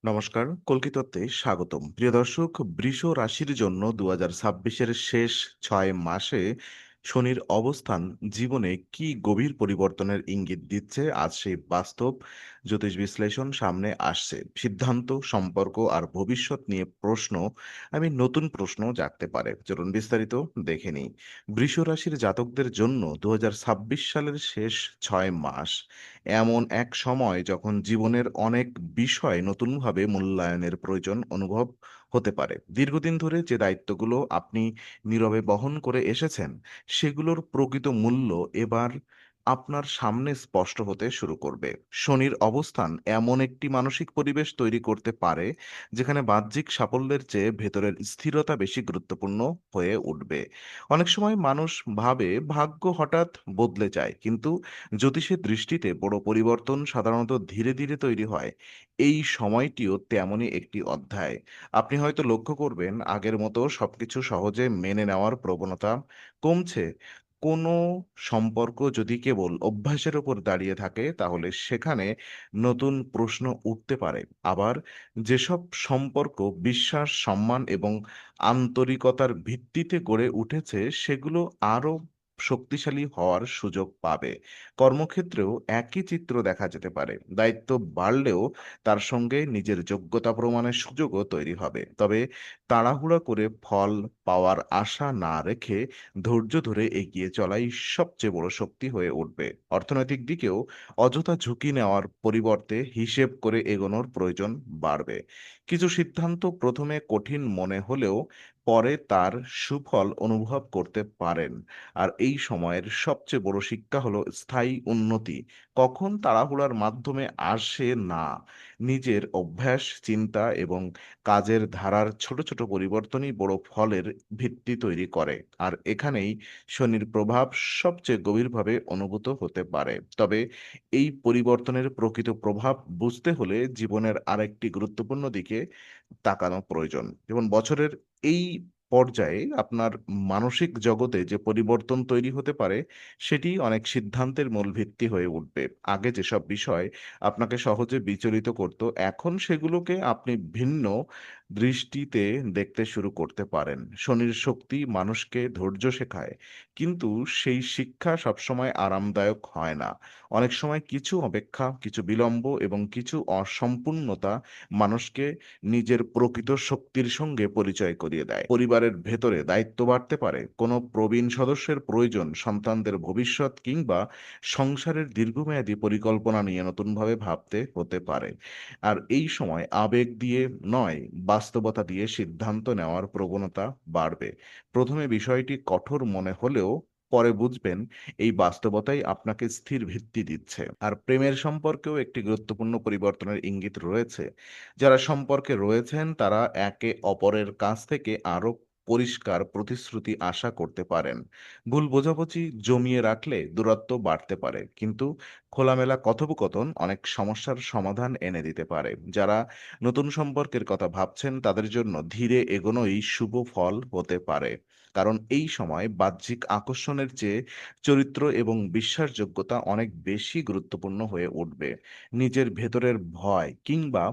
নমস্কার, কল্কিতত্ত্বে স্বাগতম। প্রিয় দর্শক, বৃষ রাশির জন্য ২০২৬-এর শেষ ৬ মাসে শনির অবস্থান জীবনে কি গভীর পরিবর্তনের ইঙ্গিত দিচ্ছে, আজ সেই বাস্তব জ্যোতিষ বিশ্লেষণ সামনে আসছে। সিদ্ধান্ত, সম্পর্ক আর ভবিষ্যৎ নিয়ে নতুন প্রশ্ন জাগতে পারে। চলুন বিস্তারিত দেখে নিই। বৃষ রাশির জাতকদের জন্য ২০২৬ সালের শেষ ৬ মাস এমন এক সময় যখন জীবনের অনেক বিষয় নতুনভাবে মূল্যায়নের প্রয়োজন অনুভব হতে পারে। দীর্ঘদিন ধরে যে দায়িত্বগুলো আপনি নীরবে বহন করে এসেছেন, সেগুলোর প্রকৃত মূল্য এবার আপনার সামনে স্পষ্ট হতে শুরু করবে। শনির অবস্থান এমন একটি মানসিক পরিবেশ তৈরি করতে পারে যেখানে বাহ্যিক সাফল্যের চেয়ে ভেতরের স্থিরতা বেশি গুরুত্বপূর্ণ হয়ে উঠবে। অনেক সময় মানুষ ভাবে ভাগ্য হঠাৎ বদলে যায়, কিন্তু জ্যোতিষের দৃষ্টিতে বড় পরিবর্তন সাধারণত ধীরে ধীরে তৈরি হয়। এই সময়টিও তেমনই একটি অধ্যায়। আপনি হয়তো লক্ষ্য করবেন আগের মতো সবকিছু সহজে মেনে নেওয়ার প্রবণতা কমছে। কোনো সম্পর্ক যদি কেবল অভ্যাসের উপর দাঁড়িয়ে থাকে, তাহলে সেখানে নতুন প্রশ্ন উঠতে পারে। আবার যেসব সম্পর্ক বিশ্বাস, সম্মান এবং আন্তরিকতার ভিত্তিতে গড়ে উঠেছে, সেগুলো আরো শক্তিশালী হওয়ার সুযোগ পাবে। কর্মক্ষেত্রেও একই চিত্র দেখা যেতে পারে। দায়িত্ব বাড়লেও তার সঙ্গে নিজের যোগ্যতা প্রমাণের সুযোগও তৈরি হবে। তবে তাড়াহুড়া করে ফল পাওয়ার আশা না রেখে ধৈর্য ধরে এগিয়ে চলাই সবচেয়ে বড় শক্তি হয়ে উঠবে। অর্থনৈতিক দিকেও অযথা ঝুঁকি নেওয়ার পরিবর্তে হিসেব করে এগোনোর প্রয়োজন বাড়বে। কিছু সিদ্ধান্ত প্রথমে কঠিন মনে হলেও পরে তার সুফল অনুভব করতে পারেন। আর এই সময়ের সবচেয়ে বড় শিক্ষা হলো স্থায়ী উন্নতি কখন তাড়াহুড়ার মাধ্যমে আসে না। নিজের অভ্যাস, চিন্তা এবং কাজের ধারার ছোট ছোট পরিবর্তনই বড় ফলের ভিত্তি তৈরি করে। আর এখানেই শনির প্রভাব সবচেয়ে গভীরভাবে অনুভূত হতে পারে। তবে এই পরিবর্তনের প্রকৃত প্রভাব বুঝতে হলে জীবনের আরেকটি গুরুত্বপূর্ণ দিকে তাকানো প্রয়োজন। যেমন বছরের এই পর্যায়ে আপনার মানসিক জগতে যে পরিবর্তন তৈরি হতে পারে, সেটি অনেক সিদ্ধান্তের মূল ভিত্তি হয়ে উঠবে। আগে যেসব বিষয় আপনাকে সহজে বিচলিত করত, এখন সেগুলোকে আপনি ভিন্ন দৃষ্টিতে দেখতে শুরু করতে পারেন। শনির শক্তি মানুষকে ধৈর্য শেখায়, কিন্তু সেই শিক্ষা সবসময় আরামদায়ক হয় না। অনেক সময় কিছু অপেক্ষা, কিছু বিলম্ব এবং কিছু অসম্পূর্ণতা মানুষকে নিজের প্রকৃত শক্তির সঙ্গে পরিচয় করিয়ে দেয়। পরিবারের ভেতরে দায়িত্ব বাড়তে পারে, কোনো প্রবীণ সদস্যের প্রয়োজন, সন্তানদের ভবিষ্যৎ কিংবা সংসারের দীর্ঘমেয়াদী পরিকল্পনা নিয়ে নতুনভাবে ভাবতে হতে পারে। আর এই সময় আবেগ দিয়ে নয়, বাস্তবতা দিয়ে সিদ্ধান্ত নেওয়ার প্রবণতা বাড়বে। প্রথমে বিষয়টি কঠোর মনে হলেও পরে বুঝবেন এই বাস্তবতাই আপনাকে স্থির ভিত্তি দিচ্ছে। আর প্রেমের সম্পর্কেও একটি গুরুত্বপূর্ণ পরিবর্তনের ইঙ্গিত রয়েছে। যারা সম্পর্কে রয়েছেন তারা একে অপরের কাছ থেকে আরো পরিষ্কার প্রতিশ্রুতি আশা করতে পারেন। ভুল বোঝাবুঝি জমিয়ে রাখলে দূরত্ব বাড়তে পারে, কিন্তু খোলামেলা কথোপকথন অনেক সমস্যার সমাধান এনে দিতে পারে। যারা নতুন সম্পর্কের কথা ভাবছেন তাদের জন্য ধীরে এগোনোই শুভ ফল হতে পারে, কারণ এই সময় বাহ্যিক আকর্ষণের চেয়ে চরিত্র এবং বিশ্বাসযোগ্যতা অনেক বেশি গুরুত্বপূর্ণ হয়ে উঠবে। নিজের ভেতরের ভয় কিংবা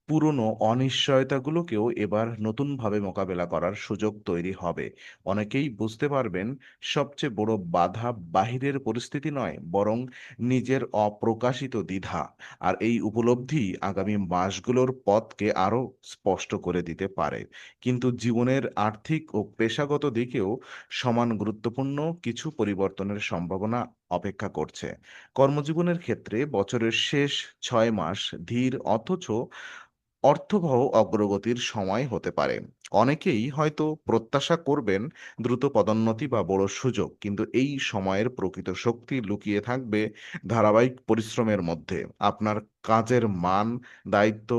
পুরনো অনিশ্চয়তাগুলোকেও এবার নতুনভাবে মোকাবেলা করার সুযোগ তৈরি হবে। অনেকেই বুঝতে পারবেন সবচেয়ে বড় বাধা বাহিরের পরিস্থিতি নয়, বরং নিজের অপ্রকাশিত দ্বিধা। আর এই উপলব্ধি আগামী মাসগুলোর পথকে আরো স্পষ্ট করে দিতে পারে। কিন্তু জীবনের আর্থিক ও পেশাগত দিকেও সমান গুরুত্বপূর্ণ কিছু পরিবর্তনের সম্ভাবনা অপেক্ষা করছে। কর্মজীবনের ক্ষেত্রে বছরের শেষ ৬ মাস ধীর অথচ অর্থবহ অগ্রগতির সময় হতে পারে। অনেকেই হয়তো প্রত্যাশা করবেন দ্রুত পদোন্নতি বা বড় সুযোগ, কিন্তু এই সময়ের প্রকৃত শক্তি লুকিয়ে থাকবে ধারাবাহিক পরিশ্রমের মধ্যে। আপনার কাজের মান, দায়িত্ব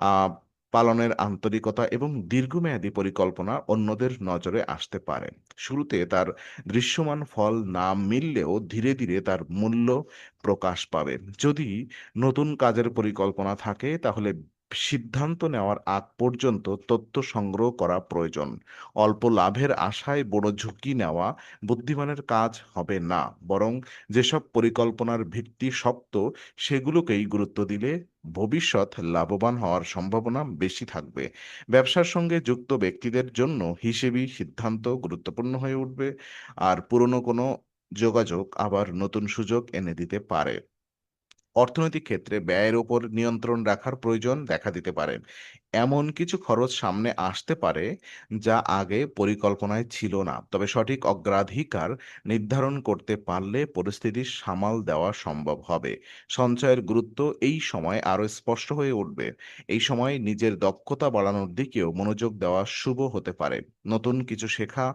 আহ, পালনের আন্তরিকতা এবং দীর্ঘমেয়াদী পরিকল্পনা অন্যদের নজরে আসতে পারে। শুরুতে তার দৃশ্যমান ফল না মিললেও ধীরে ধীরে তার মূল্য প্রকাশ পাবে। যদি নতুন কাজের পরিকল্পনা থাকে, তাহলে সিদ্ধান্ত নেওয়ার আগ পর্যন্ত তথ্য সংগ্রহ করা প্রয়োজন। অল্প লাভের আশায় বড় ঝুঁকি নেওয়া বুদ্ধিমানের কাজ হবে না, বরং যেসব পরিকল্পনার ভিত্তি শক্ত সেগুলোকেই গুরুত্ব দিলে ভবিষ্যৎ লাভবান হওয়ার সম্ভাবনা বেশি থাকবে। ব্যবসার সঙ্গে যুক্ত ব্যক্তিদের জন্য হিসেবি সিদ্ধান্ত গুরুত্বপূর্ণ হয়ে উঠবে, আর পুরনো কোনো যোগাযোগ আবার নতুন সুযোগ এনে দিতে পারে। অর্থনৈতিক ক্ষেত্রে ব্যয়ের উপর নিয়ন্ত্রণ রাখার প্রয়োজন দেখা দিতে পারে। এমন কিছু খরচ সামনে আসতে পারে যা আগে পরিকল্পনায় ছিল না। তবে সঠিক অগ্রাধিকার নির্ধারণ করতে পারলে পরিস্থিতি সামাল দেওয়া সম্ভব হবে। সঞ্চয়ের গুরুত্ব এই সময় আরো স্পষ্ট হয়ে উঠবে। এই সময় নিজের দক্ষতা বাড়ানোর দিকেও মনোযোগ দেওয়া শুভ হতে পারে। নতুন কিছু শেখা,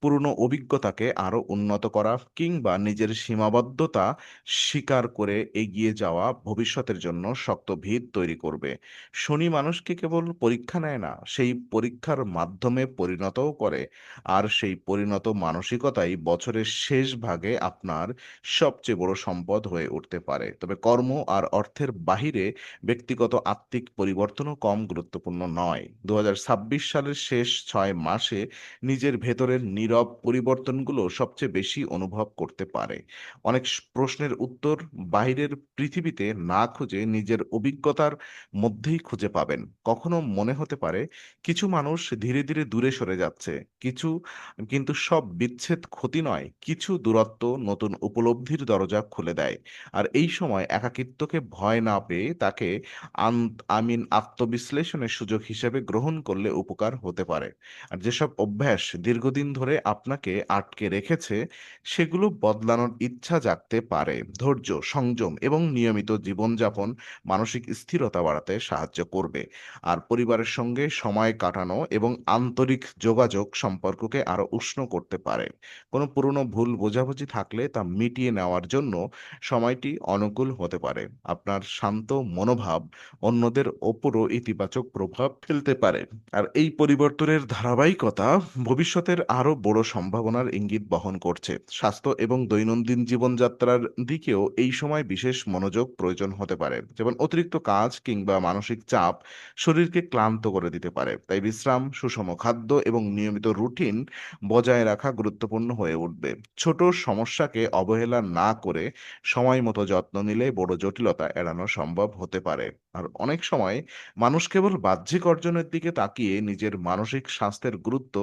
পুরনো অভিজ্ঞতাকে আরো উন্নত করা কিংবা নিজের সীমাবদ্ধতা স্বীকার করে এগিয়ে যাওয়া ভবিষ্যতের জন্য শক্ত ভিত তৈরি করবে। শনি মানুষকে কেবল পরীক্ষা নেয় না, সেই পরীক্ষার মাধ্যমে পরিণতও করে। আর সেই পরিণত মানসিকতাই বছরের শেষ ভাগে আপনার সবচেয়ে বড় সম্পদ হয়ে উঠতে পারে। তবে কর্ম আর অর্থের বাহিরে ব্যক্তিগত আত্মিক পরিবর্তনও কম গুরুত্বপূর্ণ নয়। ২০২৬ সালের শেষ ৬ মাসে নিজের ভেতরের নীরব পরিবর্তনগুলো সবচেয়ে বেশি অনুভব করতে পারে। অনেক প্রশ্নের উত্তর বাইরের পৃথিবীতে না খুঁজে নিজের অভিজ্ঞতার মধ্যেই খুঁজে পাবেন। কখনো মনে হতে পারে কিছু মানুষ ধীরে ধীরে দূরে সরে যাচ্ছে, কিছু কিন্তু সব বিচ্ছেদ ক্ষতি নয়, কিছু দূরত্ব নতুন উপলব্ধির দরজা খুলে দেয়। আর এই সময় একাকিত্বকে ভয় না পেয়ে তাকে আত্মবিশ্লেষণের সুযোগ হিসেবে গ্রহণ করলে উপকার হতে পারে। আর যেসব অভ্যাস দীর্ঘদিন ধরে আপনাকে আটকে রেখেছে সেগুলো বদলানোর ইচ্ছা জাগতে পারে। ধৈর্য, সংযম এবং নিয়মিত জীবনযাপন মানসিক স্থিরতা বাড়াতে সাহায্য করবে। আর পরিবারের সঙ্গে সময় কাটানো এবং আন্তরিক যোগাযোগ সম্পর্ককে আরো উষ্ণ করতে পারে। কোনো পুরনো ভুল বোঝাবুঝি থাকলে তা মিটিয়ে নেওয়ার জন্য সময়টি অনুকূল হতে পারে। আপনার শান্ত মনোভাব অন্যদের ওপরও ইতিবাচক প্রভাব ফেলতে পারে। আর এই পরিবর্তনের ধারাবাহিকতা ভবিষ্যতের আরো বড় সম্ভাবনার ইঙ্গিত বহন করছে। স্বাস্থ্য এবং দৈনন্দিন জীবনযাত্রার দিকেও এই সময় বিশেষ মনোযোগ প্রয়োজন হতে পারে। যেমন অতিরিক্ত কাজ কিংবা মানসিক চাপ শরীরকে ক্লান্ত করে দিতে পারে। তাই বিশ্রাম, সুষম খাদ্য এবং নিয়মিত রুটিন বজায় রাখা গুরুত্বপূর্ণ হয়ে উঠবে। ছোট সমস্যাকে অবহেলা না করে সময় মতো যত্ন নিলে বড় জটিলতা এড়ানো সম্ভব হতে পারে। আর অনেক সময় মানুষ কেবল বাহ্যিক অর্জনের দিকে তাকিয়ে নিজের মানসিক স্বাস্থ্যের গুরুত্ব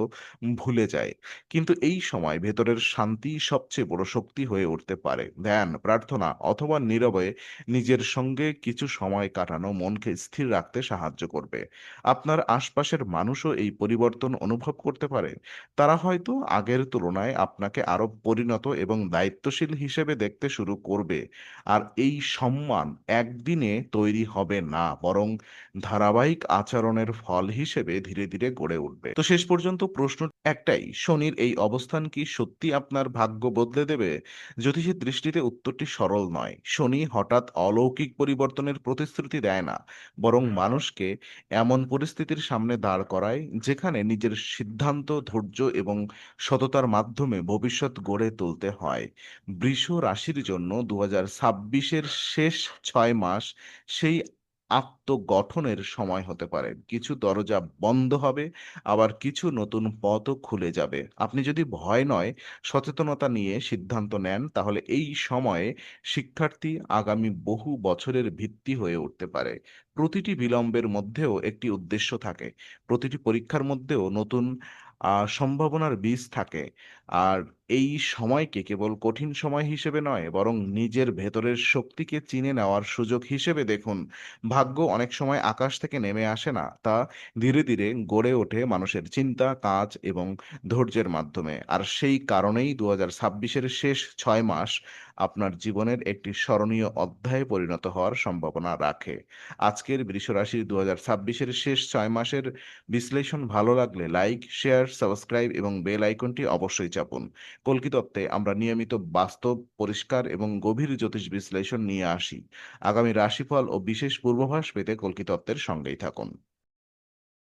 ভুলে যায়। কিন্তু এই সময় ভেতরের শান্তি সবচেয়ে বড় শক্তি হয়ে উঠতে পারে। ধ্যান, প্রার্থনা অথবা নীরবে নিজের সঙ্গে কিছু সময় কাটানো মনকে স্থির রাখতে সাহায্য করবে। আপনার আশপাশের মানুষও এই পরিবর্তন অনুভব করতে পারে। তারা হয়তো আগের তুলনায় আপনাকে আরো পরিণত এবং দায়িত্বশীল হিসেবে দেখতে শুরু করবে। আর এই সম্মান একদিনে তৈরি হবে না, বরং ধারাবাহিক আচরণের ফল হিসেবে ধীরে ধীরে গড়ে উঠবে। তো শেষ পর্যন্ত প্রশ্ন একটাই, শনির এই অবস্থান কি সত্যি আপনার ভাগ্য বদলে দেবে? জ্যোতিষের দৃষ্টিতে উত্তরটি সরল নয়। শনি হঠাৎ অলৌকিক পরিবর্তনের প্রতিশ্রুতি দেয় না, বরং মানুষকে এমন পরিস্থিতির সামনে দাঁড় করায় যেখানে নিজের সিদ্ধান্ত, ধৈর্য এবং সততার মাধ্যমে ভবিষ্যৎ গড়ে তুলতে হয়। বৃষ রাশির জন্য ২০২৬-এর শেষ ৬ মাস সেই আত্মগঠনের সময় হতে পারে। কিছু দরজা বন্ধ হবে, আবার কিছু নতুন পথও খুলে যাবে। আপনি যদি ভয় নয়, সচেতনতা নিয়ে সিদ্ধান্ত নেন, তাহলে এই সময়ে শিক্ষার্থী আগামী বহু বছরের ভিত্তি হয়ে উঠতে পারে। প্রতিটি বিলম্বের মধ্যেও একটি উদ্দেশ্য থাকে। প্রতিটি পরীক্ষার মধ্যেও নতুন সম্ভাবনার বীজ থাকে। আর এই সময়কে কেবল কঠিন সময় হিসেবে নয়, বরং নিজের ভেতরের শক্তিকে চিনে নেওয়ার সুযোগ হিসেবে দেখুন। ভাগ্য অনেক সময় আকাশ থেকে নেমে আসে না, তা ধীরে ধীরে গড়ে ওঠে মানুষের চিন্তা, কাজ এবং ধৈর্যের মাধ্যমে। আর সেই কারণেই ২০২৬-এর শেষ ৬ মাস আপনার জীবনের একটি স্মরণীয় অধ্যায়ে পরিণত হওয়ার সম্ভাবনা রাখে। আজকের বৃষরাশির ২০২৬-এর শেষ ৬ মাসের বিশ্লেষণ ভালো লাগলে লাইক, শেয়ার, সাবস্ক্রাইব এবং বেল আইকনটি অবশ্যই চাপুন। কল্কিতত্ত্বে আমরা নিয়মিত বাস্তব, পরিষ্কার এবং গভীর জ্যোতিষ বিশ্লেষণ নিয়ে আসি। আগামী রাশিফল ও বিশেষ পূর্বাভাস পেতে কল্কিতত্ত্বের সঙ্গেই থাকুন।